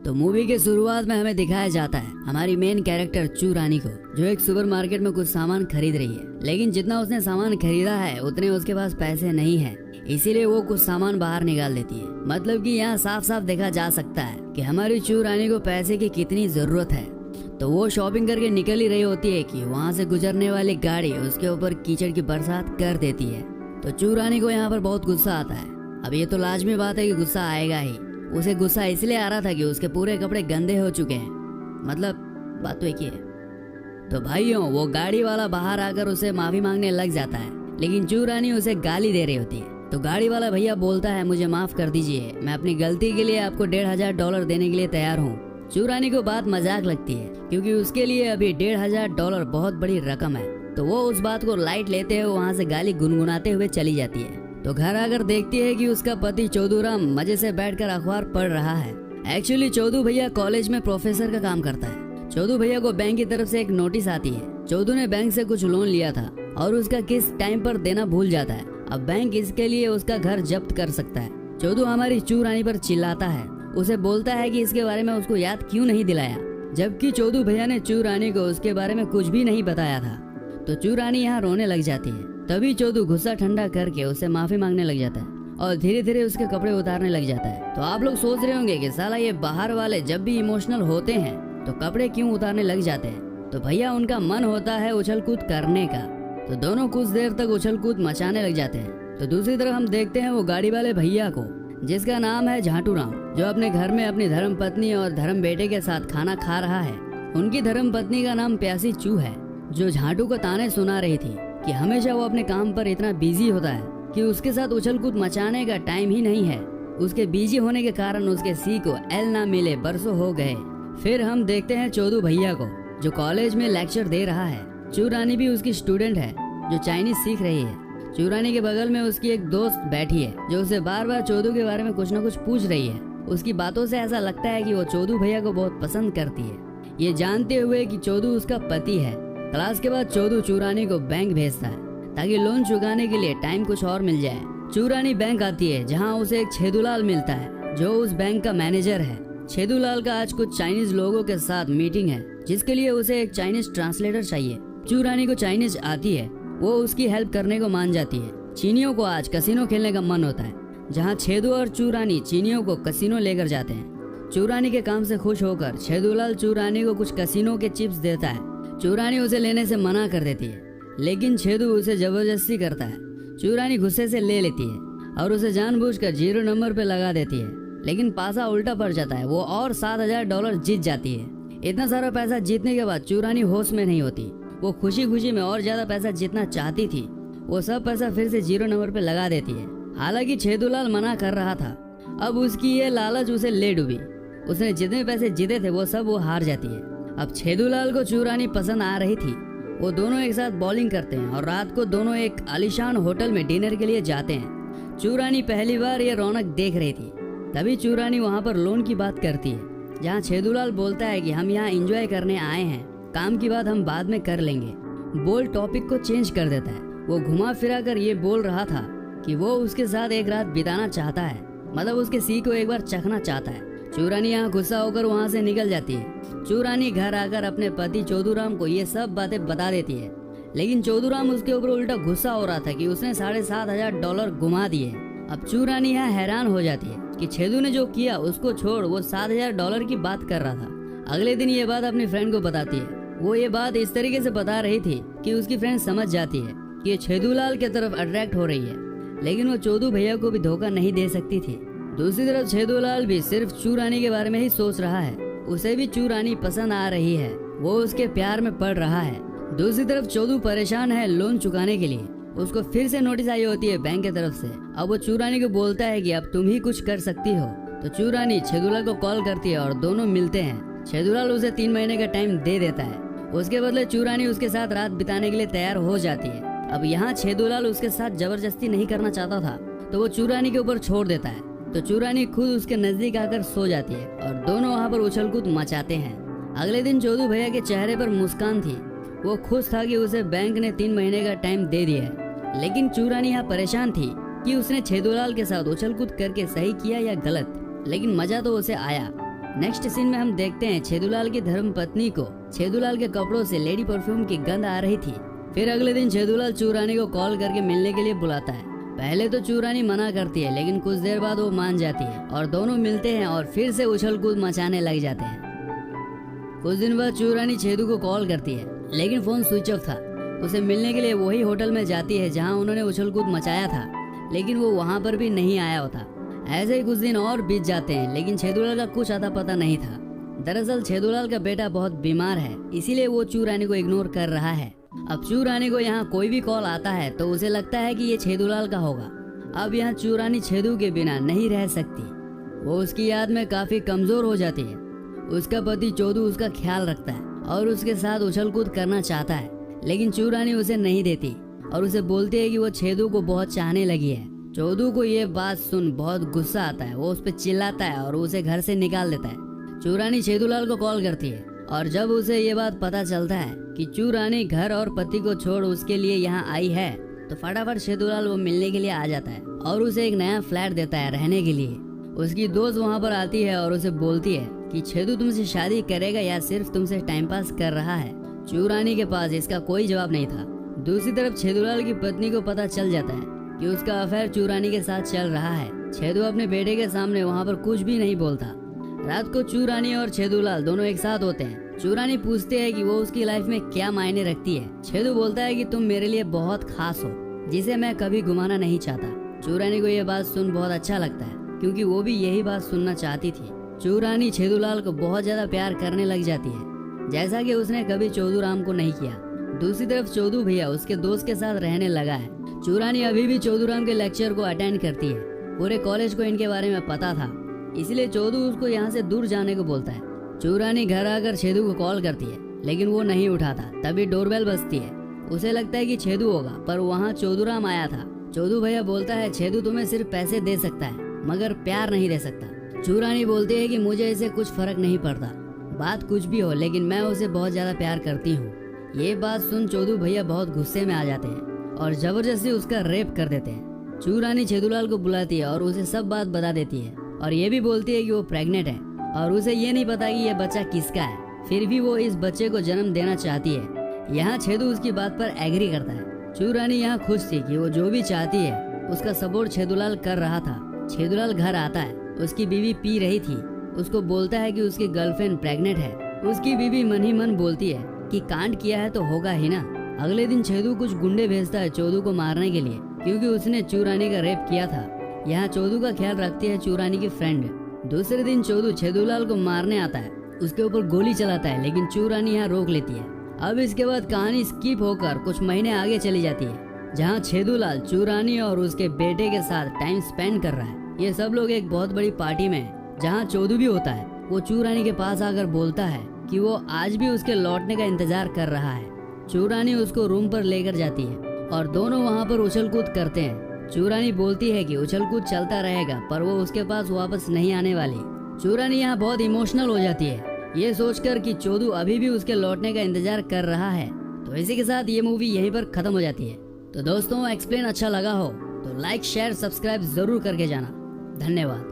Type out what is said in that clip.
तो मूवी के शुरुआत में हमें दिखाया जाता है हमारी मेन कैरेक्टर चू रानी को, जो एक सुपरमार्केट में कुछ सामान खरीद रही है। लेकिन जितना उसने सामान खरीदा है उतने उसके पास पैसे नहीं है, इसीलिए वो कुछ सामान बाहर निकाल देती है। मतलब कि यहाँ साफ साफ देखा जा सकता है कि हमारी चू रानी को पैसे की कितनी जरूरत है। तो वो शॉपिंग करके निकल ही रही होती है कि वहाँ से गुजरने वाली गाड़ी उसके ऊपर कीचड़ की बरसात कर देती है। तो चू रानी को यहाँ पर बहुत गुस्सा आता है। अब ये तो लाजमी बात है कि गुस्सा आएगा ही। उसे गुस्सा इसलिए आ रहा था कि उसके पूरे कपड़े गंदे हो चुके हैं। मतलब बात तो एक ही है। तो भाइयों, वो गाड़ी वाला बाहर आकर उसे माफी मांगने लग जाता है, लेकिन चू रानी उसे गाली दे रही होती है। तो गाड़ी वाला भैया बोलता है, मुझे माफ कर दीजिए, मैं अपनी गलती के लिए आपको $1500 देने के लिए तैयार हूँ। चू रानी को बात मजाक लगती है, क्योंकि उसके लिए अभी $1500 बहुत बड़ी रकम है। तो वो उस बात को लाइट लेते हुए वहाँ से गाली गुनगुनाते हुए चली जाती है। तो घर आकर देखती है कि उसका पति चौधुराम मजे से बैठकर अखबार पढ़ रहा है। एक्चुअली चौधु भैया कॉलेज में प्रोफेसर का काम करता है। चौधु भैया को बैंक की तरफ से एक नोटिस आती है। चौधु ने बैंक से कुछ लोन लिया था और उसका किस्त टाइम पर देना भूल जाता है। अब बैंक इसके लिए उसका घर जब्त कर सकता है। चौधु हमारी चू रानी पर चिल्लाता है, उसे बोलता है कि इसके बारे में उसको याद क्यों नहीं दिलाया, जबकि चौधु भैया ने चू रानी को उसके बारे में कुछ भी नहीं बताया था। तो चू रानी यहाँ रोने लग जाती है। तभी चौधु गुस्सा ठंडा करके उसे माफी मांगने लग जाता है और धीरे धीरे उसके कपड़े उतारने लग जाता है। तो आप लोग सोच रहे होंगे कि साला ये बाहर वाले जब भी इमोशनल होते हैं तो कपड़े क्यों उतारने लग जाते हैं। तो भैया उनका मन होता है उछल कूद करने का। तो दोनों कुछ देर तक उछल कूद मचाने लग जाते हैं। तो दूसरी तरफ हम देखते हैं वो गाड़ी वाले भैया को, जिसका नाम है झाटू राम, जो अपने घर में अपनी धर्म पत्नी और धर्म बेटे के साथ खाना खा रहा है। उनकी धर्म पत्नी का नाम प्यासी चू है, जो झाटू को ताने सुना रही थी कि हमेशा वो अपने काम पर इतना बिजी होता है कि उसके साथ उछल कूद मचाने का टाइम ही नहीं है। उसके बिजी होने के कारण उसके सी को एल ना मिले बरसों हो गए। फिर हम देखते हैं चौधु भैया को, जो कॉलेज में लेक्चर दे रहा है। चू रानी भी उसकी स्टूडेंट है, जो चाइनीज सीख रही है। चू रानी के बगल में उसकी एक दोस्त बैठी है, जो उसे बार बार चौधु के बारे में कुछ न कुछ पूछ रही है। उसकी बातों से ऐसा लगता है कि वो चौधु भैया को बहुत पसंद करती है, ये जानते हुए कि चौधु उसका पति है। क्लास के बाद चौधु चू रानी को बैंक भेजता है ताकि लोन चुकाने के लिए टाइम कुछ और मिल जाए। चू रानी बैंक आती है, जहां उसे एक छेदूलाल मिलता है, जो उस बैंक का मैनेजर है। छेदूलाल का आज कुछ चाइनीज लोगों के साथ मीटिंग है, जिसके लिए उसे एक चाइनीज ट्रांसलेटर चाहिए। चू रानी को चाइनीज आती है, वो उसकी हेल्प करने को मान जाती है। चीनियों को आज कसिनो खेलने का मन होता है, जहाँ छेदू और चू रानी चीनियों को कसिनो लेकर जाते हैं। चू रानी के काम से खुश होकर छेदूलाल चू रानी को कुछ कसिनो के चिप्स देता है। चू रानी उसे लेने से मना कर देती है, लेकिन छेदू उसे जबरदस्ती करता है। चू रानी गुस्से से ले लेती है और उसे जानबूझकर 0 नंबर पे लगा देती है, लेकिन पासा उल्टा पड़ जाता है। वो और $7000 जीत जाती है। इतना सारा पैसा जीतने के बाद चू रानी होश में नहीं होती। वो खुशी खुशी में और ज्यादा पैसा जीतना चाहती थी। वो सब पैसा फिर से 0 नंबर पे लगा देती है। हालांकि छेदूलाल मना कर रहा था। अब उसकी ये लालच उसे ले डूबी। उसने जितने पैसे जीते थे वो सब वो हार जाती है। अब छेदूलाल को चू रानी पसंद आ रही थी। वो दोनों एक साथ बॉलिंग करते हैं और रात को दोनों एक आलीशान होटल में डिनर के लिए जाते हैं। चू रानी पहली बार ये रौनक देख रही थी। तभी चू रानी वहाँ पर लोन की बात करती है, जहाँ छेदूलाल बोलता है कि हम यहाँ एंजॉय करने आए हैं, काम की बात हम बाद में कर लेंगे। बोल टॉपिक को चेंज कर देता है। वो घुमा फिरा कर ये बोल रहा था कि वो उसके साथ एक रात बिताना चाहता है, मतलब उसके सी को एक बार चखना चाहता है। चू रानी यहाँ गुस्सा होकर वहाँ से निकल जाती है। चू रानी घर आकर अपने पति चौधुराम को ये सब बातें बता देती है, लेकिन चौधुराम उसके ऊपर उल्टा गुस्सा हो रहा था कि उसने $7500 घुमा दिए। अब चू रानी यहाँ हैरान हो जाती है कि छेदू ने जो किया उसको छोड़, वो $7000 की बात कर रहा था। अगले दिन ये बात अपनी फ्रेंड को बताती है। वो ये बात इस तरीके से बता रही थी कि उसकी फ्रेंड समझ जाती है कि ये छेदूलाल की तरफ अट्रैक्ट हो रही है, लेकिन वो चौधु भैया को भी धोखा नहीं दे सकती थी। दूसरी तरफ छेदूलाल भी सिर्फ चू रानी के बारे में ही सोच रहा है। उसे भी चू रानी पसंद आ रही है, वो उसके प्यार में पड़ रहा है। दूसरी तरफ चौधु परेशान है लोन चुकाने के लिए। उसको फिर से नोटिस आई होती है बैंक की तरफ से। अब वो चू रानी को बोलता है कि अब तुम ही कुछ कर सकती हो। तो चू रानी छेदूलाल को कॉल करती है और दोनों मिलते हैं। छेदूलाल उसे 3 महीने का टाइम दे देता है। उसके बदले चू रानी उसके साथ रात बिताने के लिए तैयार हो जाती है। अब यहाँ छेदूलाल उसके साथ जबरदस्ती नहीं करना चाहता था, तो वो चू रानी के ऊपर छोड़ देता है। तो चू रानी खुद उसके नजदीक आकर सो जाती है और दोनों वहाँ पर उछल कूद मचाते हैं। अगले दिन चौधु भैया के चेहरे पर मुस्कान थी। वो खुश था कि उसे बैंक ने 3 महीने का टाइम दे दिया है, लेकिन चू रानी यहाँ परेशान थी कि उसने छेदूलाल के साथ उछल कूद करके सही किया या गलत, लेकिन मजा तो उसे आया। नेक्स्ट सीन में हम देखते हैं छेदूलाल की धर्म पत्नी को छेदूलाल के कपड़ों से लेडी परफ्यूम की गंध आ रही थी। फिर अगले दिन छेदूलाल चूरानी को कॉल करके मिलने के लिए बुलाता है। पहले तो चूरानी मना करती है, लेकिन कुछ देर बाद वो मान जाती है और दोनों मिलते हैं और फिर से उछल कूद मचाने लग जाते हैं। कुछ दिन बाद चूरानी छेदू को कॉल करती है, लेकिन फोन स्विच ऑफ था। उसे मिलने के लिए वही होटल में जाती है जहां उन्होंने उछल कूद मचाया था, लेकिन वो वहां पर भी नहीं आया होता। ऐसे ही कुछ दिन और बीत जाते हैं, लेकिन छेदूलाल का कुछ अता पता नहीं था। दरअसल छेदूलाल का बेटा बहुत बीमार है, इसीलिए वो चूरानी को इग्नोर कर रहा है। अब चूरानी को यहाँ कोई भी कॉल आता है तो उसे लगता है कि ये छेदूलाल का होगा। अब यहाँ चूरानी छेदू के बिना नहीं रह सकती। वो उसकी याद में काफी कमजोर हो जाती है। उसका पति चोदू उसका ख्याल रखता है और उसके साथ उछल कूद करना चाहता है, लेकिन चूरानी उसे नहीं देती और उसे बोलती है कि वो छेदू को बहुत चाहने लगी है। चोदू को ये बात सुन बहुत गुस्सा आता है। वो उस पर चिल्लाता है और उसे घर से निकाल देता है। चूरानी छेदूलाल को कॉल करती है और जब उसे ये बात पता चलता है कि चूरानी घर और पति को छोड़ उसके लिए यहाँ आई है, तो फटाफट छेदूलाल वो मिलने के लिए आ जाता है और उसे एक नया फ्लैट देता है रहने के लिए। उसकी दोस्त वहाँ पर आती है और उसे बोलती है कि छेदू तुमसे शादी करेगा या सिर्फ तुमसे टाइम पास कर रहा है। चूरानी के पास इसका कोई जवाब नहीं था। दूसरी तरफ छेदूलाल की पत्नी को पता चल जाता है कि उसका अफेयर चूरानी के साथ चल रहा है। छेदू अपने बेटे के सामने वहाँ पर कुछ भी नहीं बोलता। रात को चूरानी और छेदूलाल दोनों एक साथ होते हैं। चूरानी पूछते है कि वो उसकी लाइफ में क्या मायने रखती है। छेदू बोलता है कि तुम मेरे लिए बहुत खास हो, जिसे मैं कभी गुमाना नहीं चाहता। चूरानी को ये बात सुन बहुत अच्छा लगता है, क्योंकि वो भी यही बात सुनना चाहती थी। चूरानी छेदूलाल को बहुत ज्यादा प्यार करने लग जाती है, जैसा कि उसने कभी चौधुराम को नहीं किया। दूसरी तरफ चौधू भैया उसके दोस्त के साथ रहने लगा है। चूरानी अभी भी चौधुराम के लेक्चर को अटेंड करती है। पूरे कॉलेज को इनके बारे में पता था, इसलिए चौधू उसको यहाँ से दूर जाने को बोलता है। चूरानी घर आकर छेदू को कॉल करती है, लेकिन वो नहीं उठाता। तभी डोरबेल बजती है। उसे लगता है कि छेदू होगा, पर वहाँ चौधुराम आया था। चौधू भैया बोलता है छेदू तुम्हें सिर्फ पैसे दे सकता है, मगर प्यार नहीं दे सकता। चूरानी बोलती है कि मुझे इससे कुछ फर्क नहीं पड़ता, बात कुछ भी हो, लेकिन मैं उसे बहुत ज्यादा प्यार करती हूँ। ये बात सुन चौधू भैया बहुत गुस्से में आ जाते हैं और जबरदस्ती उसका रेप कर देते हैं। चूरानी छेदूलाल को बुलाती है और उसे सब बात बता देती है और ये भी बोलती है कि वो प्रेग्नेंट है और उसे ये नहीं पता कि ये बच्चा किसका है। फिर भी वो इस बच्चे को जन्म देना चाहती है। यहाँ छेदू उसकी बात पर एग्री करता है। चूरानी यहाँ खुश थी कि वो जो भी चाहती है उसका सपोर्ट छेदूलाल कर रहा था। छेदूलाल घर आता है, उसकी बीवी पी रही थी। उसको बोलता है कि उसकी गर्लफ्रेंड प्रेग्नेंट है। उसकी बीवी मन ही मन बोलती है कि कांड किया है तो होगा ही ना। अगले दिन छेदू कुछ गुंडे भेजता है चौधू को मारने के लिए, क्योंकि उसने चूरानी का रेप किया था। यहाँ चौधू का ख्याल रखती है चूरानी की फ्रेंड। दूसरे दिन चौधू छेदूलाल को मारने आता है, उसके ऊपर गोली चलाता है, लेकिन चूरानी यहाँ रोक लेती है। अब इसके बाद कहानी स्किप होकर कुछ महीने आगे चली जाती है, जहाँ छेदूलाल चूरानी और उसके बेटे के साथ टाइम स्पेंड कर रहा है। ये सब लोग एक बहुत बड़ी पार्टी में, जहाँ चौधू भी होता है। वो चूरानी के पास आकर बोलता है कि वो आज भी उसके लौटने का इंतजार कर रहा है। चूरानी उसको रूम पर लेकर जाती है और दोनों वहाँ पर उछल कूद करते हैं। चूरानी बोलती है कि उछल कूद चलता रहेगा, पर वो उसके पास वापस नहीं आने वाली। चूरानी यहाँ बहुत इमोशनल हो जाती है, ये सोचकर कि चौधू अभी भी उसके लौटने का इंतजार कर रहा है। तो इसी के साथ ये मूवी यहीं पर खत्म हो जाती है। तो दोस्तों, एक्सप्लेन अच्छा लगा हो तो लाइक शेयर सब्सक्राइब जरूर करके जाना। धन्यवाद।